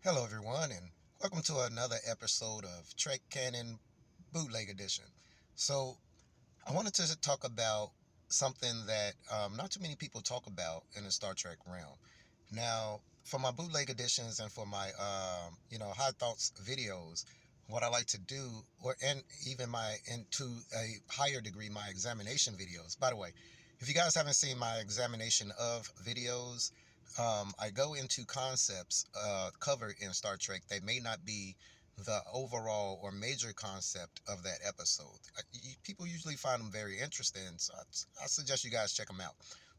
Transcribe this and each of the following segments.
Hello, everyone, and welcome to another episode of Trek Canon Bootleg Edition. So, I wanted to talk about something that not too many people talk about in the Star Trek realm. Now, for my bootleg editions and for my high thoughts videos, what I like to do, and even my and to a higher degree my examination videos. By the way, if you guys haven't seen my examination of videos, I go into concepts covered in Star Trek that may not be the overall or major concept of that episode. People usually find them very interesting, so I suggest you guys check them out.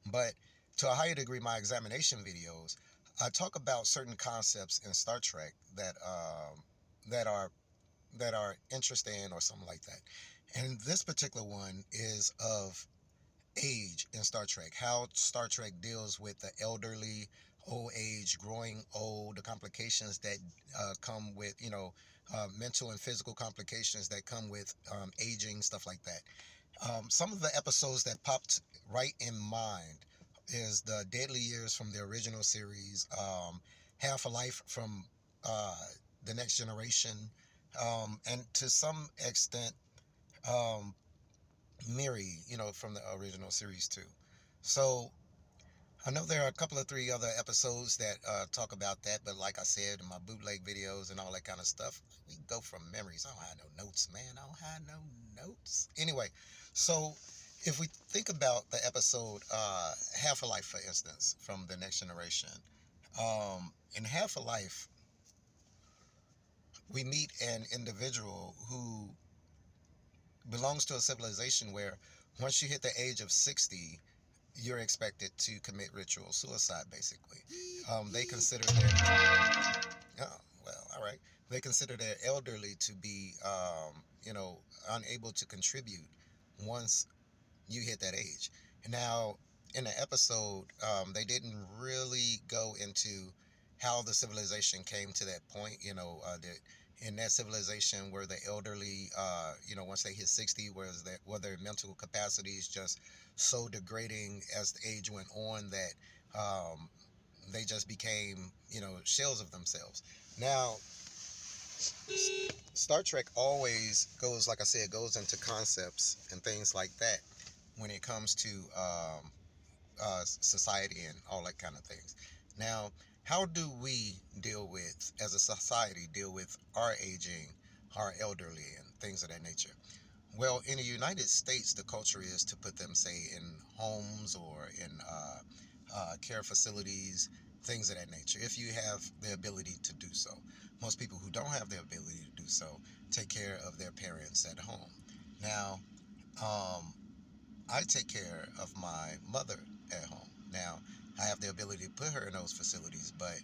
But to a higher degree, my examination videos, I talk about certain concepts in Star Trek that are that are interesting or something like that. And this particular one is of age in Star Trek, how Star Trek deals with the elderly, old age, growing old, the complications that come with, mental and physical complications that come with aging, stuff like that. Some of the episodes that popped right in mind is the Deadly Years from the original series, Half a Life from uh, the Next Generation, and to some extent, um, Miri, from the original series too. So I know there are a couple of three other episodes that talk about that, but like I said in my bootleg videos and all that kind of stuff, we go from memories. I don't have no notes, man. I don't have no notes. Anyway, so if we think about the episode Half a Life, for instance, from the Next Generation, in Half a Life, we meet an individual who belongs to a civilization where once you hit the age of 60, you're expected to commit ritual suicide, basically. They consider oh, well, all right. They consider their elderly to be, unable to contribute once you hit that age. Now, in the episode, they didn't really go into how the civilization came to that point. That in that civilization where the elderly, once they hit 60, were their mental capacities just so degrading as the age went on that um, they just became, shells of themselves. Now, Star Trek always goes, like I said, goes into concepts and things like that when it comes to society and all that kind of things. Now, how do we deal with, as a society, deal with our aging, our elderly, and things of that nature? Well, in the United States, the culture is to put them, say, in homes or in care facilities, things of that nature, if you have the ability to do so. Most people who don't have the ability to do so take care of their parents at home. Now, um, I take care of my mother at home. Now, I have the ability to put her in those facilities, but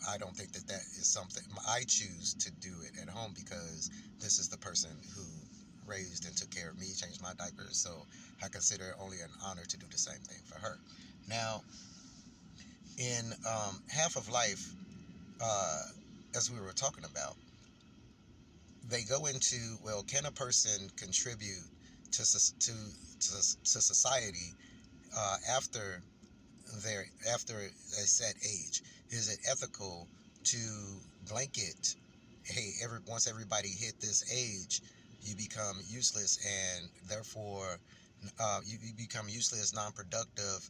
I don't think that that is something I choose to do it at home because this is the person who raised and took care of me, changed my diapers. So I consider it only an honor to do the same thing for her. Now, in Half of Life, uh, as we were talking about, they go into, well, can a person contribute to society after after a set age? Is it ethical to blanket, hey, once everybody hit this age, you become useless, and therefore you become useless, non-productive,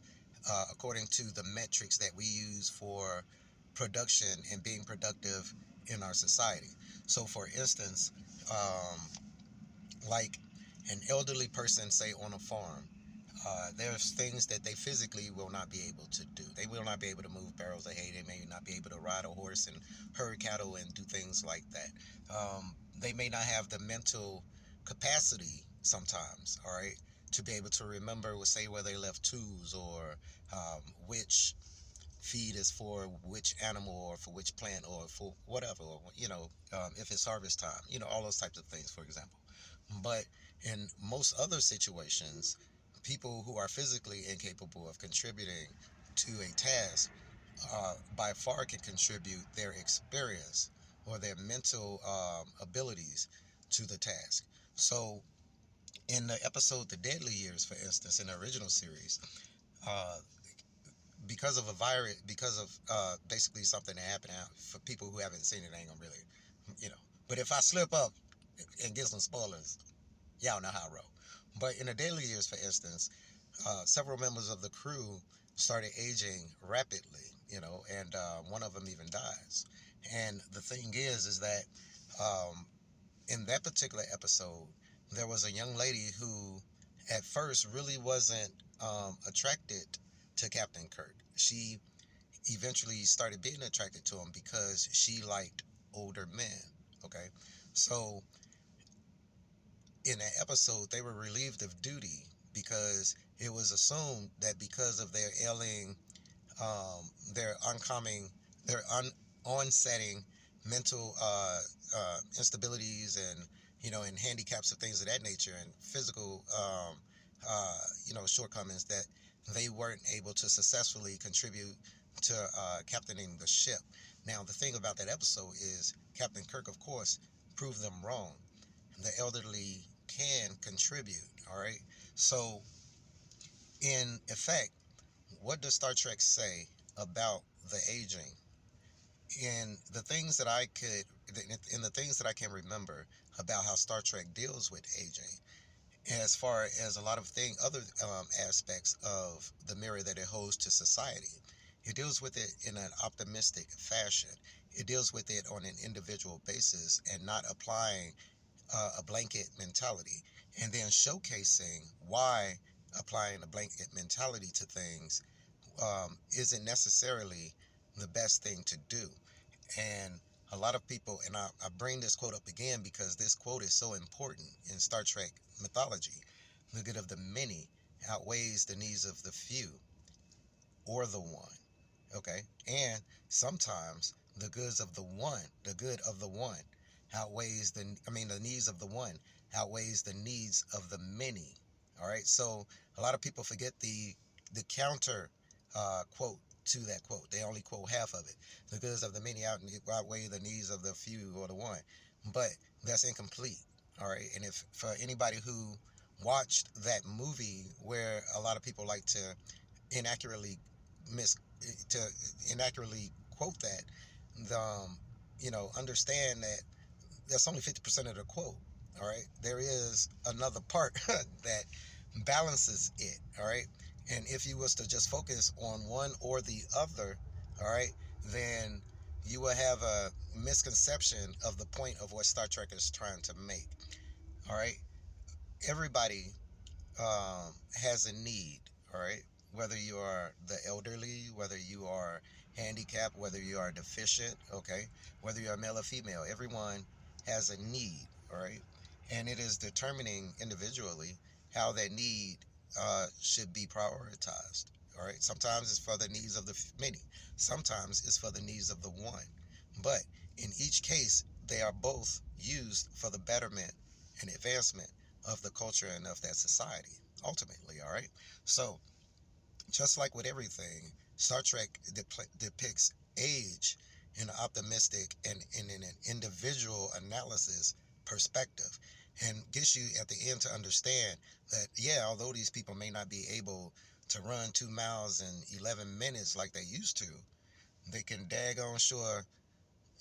according to the metrics that we use for production and being productive in our society. So, for instance, um, like an elderly person, say on a farm, there's things that they physically will not be able to do. They will not be able to move barrels of hay. They may not be able to ride a horse and herd cattle and do things like that. They may not have the mental capacity sometimes, all right, to be able to remember, say, where they left tools or which feed is for which animal or for which plant or for whatever, or, if it's harvest time, all those types of things, for example. But in most other situations, people who are physically incapable of contributing to a task by far can contribute their experience or their mental abilities to the task. So, in the episode The Deadly Years, for instance, in the original series, uh, because of a virus, because of basically something that happened out for people who haven't seen it, ain't gonna really, you know. But if I slip up and get some spoilers, y'all know how I roll. But in the daily years, for instance, several members of the crew started aging rapidly, and one of them even dies. And the thing is that um, in that particular episode, there was a young lady who, at first, really wasn't attracted to Captain Kirk. She eventually started being attracted to him because she liked older men. Okay, so in that episode, they were relieved of duty because it was assumed that because of their ailing, their oncoming, their onsetting mental instabilities and and handicaps of things of that nature and physical shortcomings, that they weren't able to successfully contribute to captaining the ship. Now the thing about that episode is Captain Kirk, of course, proved them wrong. The elderly can contribute. All right. So, in effect, what does Star Trek say about the aging? In the things that I could, in the things that I can remember about how Star Trek deals with aging, as far as a lot of other aspects of the mirror that it holds to society, it deals with it in an optimistic fashion. It deals with it on an individual basis and not applying a blanket mentality, and then showcasing why applying a blanket mentality to things isn't necessarily the best thing to do. And a lot of people, and I bring this quote up again because this quote is so important in Star Trek mythology: the good of the many outweighs the needs of the few or the one. Okay? And sometimes the good of the one outweighs the needs of the one outweighs the needs of the many. All right? So a lot of people forget the counter quote to that quote. They only quote half of it. The goods of the many outweigh the needs of the few or the one. But that's incomplete. All right? And if for anybody who watched that movie where a lot of people like to inaccurately mis to inaccurately quote that, the understand that that's only 50% of the quote. All right, there is another part that balances it. All right, and if you was to just focus on one or the other, all right, then you will have a misconception of the point of what Star Trek is trying to make. All right, everybody has a need, all right? Whether you are the elderly, whether you are handicapped, whether you are deficient, okay? Whether you're male or female, everyone has a need, all right? And it is determining individually how that need should be prioritized, all right? Sometimes it's for the needs of the many, sometimes it's for the needs of the one. But in each case, they are both used for the betterment and advancement of the culture and of that society, ultimately, all right? So, just like with everything, Star Trek depicts age in an optimistic and in an individual analysis perspective, and gets you at the end to understand that, yeah, although these people may not be able to run 2 miles in 11 minutes like they used to, they can daggone sure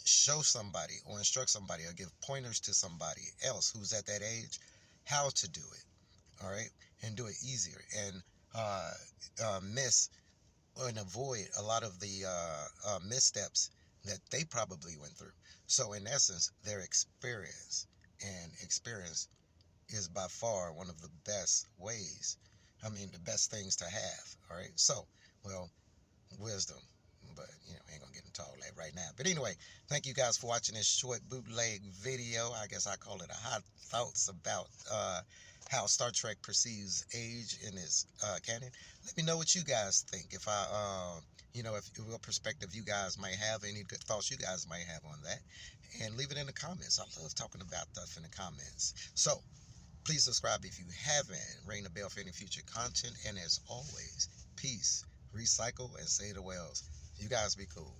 show somebody or instruct somebody or give pointers to somebody else who's at that age how to do it, all right, and do it easier, and uh, miss and avoid a lot of the missteps that they probably went through. So, in essence, their experience, and experience is by far one of the best ways. I mean, the best things to have. All right. So, well, wisdom. But ain't gonna get into all that right now. But anyway, thank you guys for watching this short bootleg video. I guess I call it a hot thoughts about how Star Trek perceives age in its canon. Let me know what you guys think. If if what perspective you guys might have, any good thoughts you guys might have on that, and leave it in the comments. I love talking about stuff in the comments. So please subscribe if you haven't. Ring the bell for any future content. And as always, peace, recycle, and say the whales. You guys be cool.